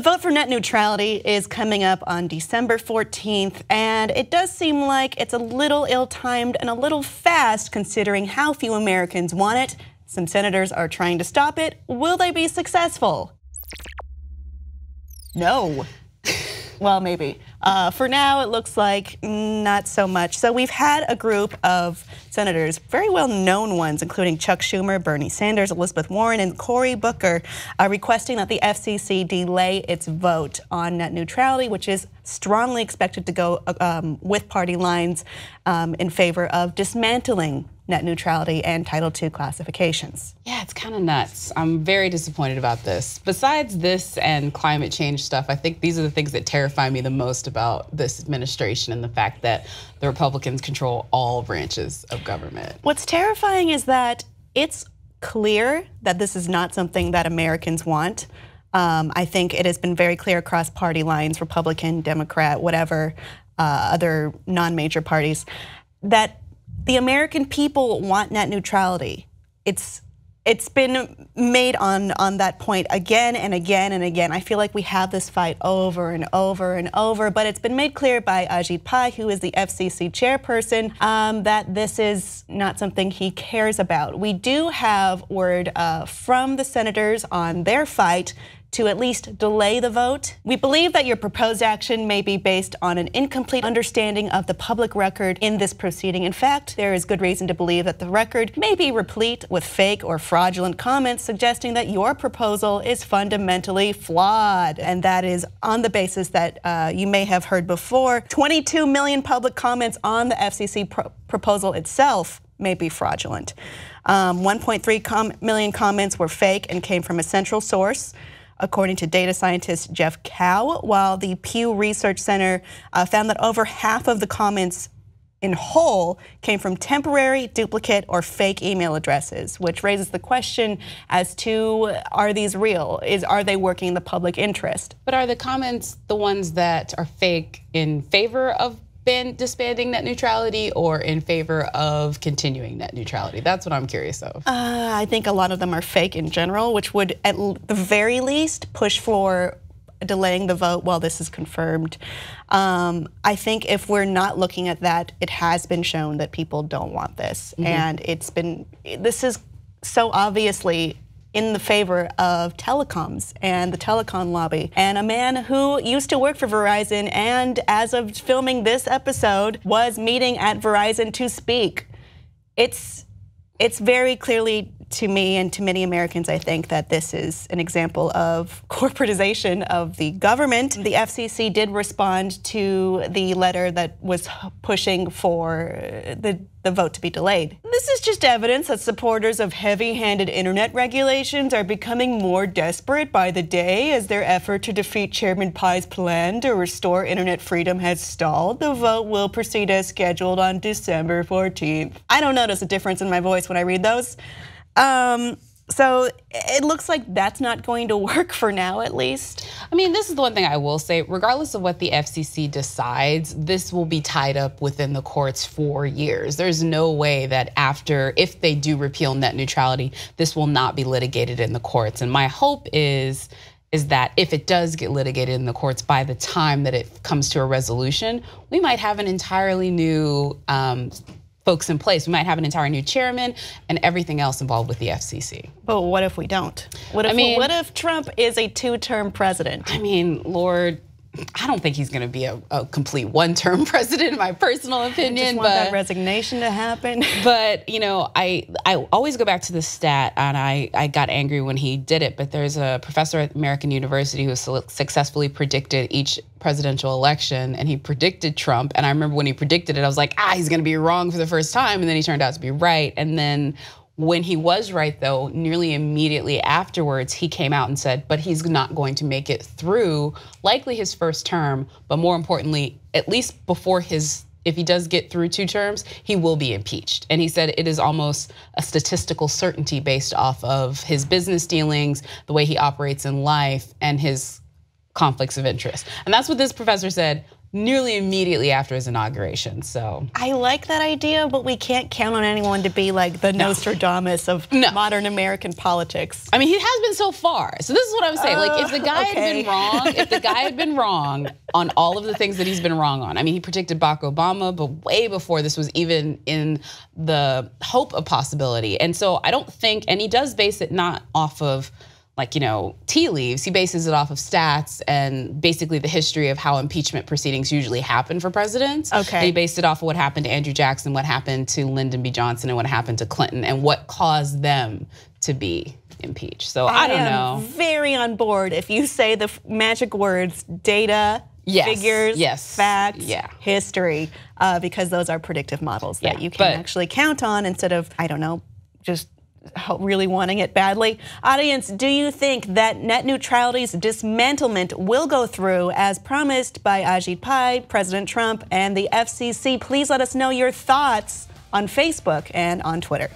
vote for net neutrality is coming up on December 14th, and it does seem like it's a little ill-timed and a little fast considering how few Americans want it. Some senators are trying to stop it. Will they be successful? No. Well, maybe. For now, it looks like not so much. So we've had a group of senators, very well-known ones, including Chuck Schumer, Bernie Sanders, Elizabeth Warren, and Cory Booker, requesting that the FCC delay its vote on net neutrality, which is strongly expected to go with party lines in favor of dismantling net neutrality and Title II classifications. Yeah, it's kind of nuts. I'm very disappointed about this. Besides this and climate change stuff, I think these are the things that terrify me the most about this administration and the fact that the Republicans control all branches of government. What's terrifying is that it's clear that this is not something that Americans want. I think it has been very clear across party lines, Republican, Democrat, whatever, other non-major parties, that the American people want net neutrality. It's been made on that point again and again and again. I feel like we have this fight over and over and over, but it's been made clear by Ajit Pai, who is the FCC chairperson, that this is not something he cares about. We do have word from the senators on their fight to at least delay the vote. We believe that your proposed action may be based on an incomplete understanding of the public record in this proceeding. In fact, there is good reason to believe that the record may be replete with fake or fraudulent comments suggesting that your proposal is fundamentally flawed. And that is on the basis that you may have heard before, 22 million public comments on the FCC proposal itself may be fraudulent. 1.3 million comments were fake and came from a central source, according to data scientist Jeff Cow, while the Pew Research Center found that over half of the comments in whole came from temporary, duplicate, or fake email addresses, which raises the question as to, are these real? Are they working in the public interest? But are the comments the ones that are fake in favor of disbanding net neutrality or in favor of continuing net neutrality? That's what I'm curious of. I think a lot of them are fake in general, which would at the very least push for delaying the vote while this is confirmed. I think if we're not looking at that, it has been shown that people don't want this. And this is so obviously in the favor of telecoms and the telecom lobby. And a man who used to work for Verizon and as of filming this episode was meeting at Verizon to speak. It's very clearly to me and to many Americans, I think, that this is an example of corporatization of the government. The FCC did respond to the letter that was pushing for the vote to be delayed. This is just evidence that supporters of heavy-handed internet regulations are becoming more desperate by the day as their effort to defeat Chairman Pai's plan to restore internet freedom has stalled. The vote will proceed as scheduled on December 14th. I don't notice a difference in my voice when I read those. So it looks like that's not going to work for now, at least. I mean, this is the one thing I will say, regardless of what the FCC decides, this will be tied up within the courts for years. There's no way that if they do repeal net neutrality, this will not be litigated in the courts. And my hope is that if it does get litigated in the courts, by the time that it comes to a resolution, we might have an entirely new folks in place. We might have an entire new chairman and everything else involved with the FCC. But what if we don't? What if Trump is a two-term president? I mean, Lord, I don't think he's going to be a complete one-term president, in my personal opinion. I just want that resignation to happen. But you know, I always go back to the stat, and I got angry when he did it. But there's a professor at American University who successfully predicted each presidential election, and he predicted Trump. And I remember when he predicted it, I was like, he's going to be wrong for the first time, and then he turned out to be right. And then when he was right, though, nearly immediately afterwards, he came out and said, but he's not going to make it through likely his first term, but more importantly, at least before if he does get through 2 terms, he will be impeached. And he said it is almost a statistical certainty based off of his business dealings, the way he operates in life, and his conflicts of interest. And that's what this professor said nearly immediately after his inauguration. So I like that idea, but we can't count on anyone to be like the Nostradamus of modern American politics. I mean, he has been so far. So this is what I'm saying. Like, if the guy had been wrong, if the guy had been wrong on all of the things that he's been wrong on. I mean, he predicted Barack Obama, but way before this was even in the hope of possibility. And so I don't think, and he does base it not off of like, tea leaves. He bases it off of stats and basically the history of how impeachment proceedings usually happen for presidents. Okay. And he based it off of what happened to Andrew Jackson, what happened to Lyndon B. Johnson, and what happened to Clinton, and what caused them to be impeached. So I don't know. I am very on board if you say the magic words data, figures, facts, history, because those are predictive models that you can actually count on instead of, I don't know, just really wanting it badly. Audience, do you think that net neutrality's dismantlement will go through as promised by Ajit Pai, President Trump, and the FCC? Please let us know your thoughts on Facebook and on Twitter.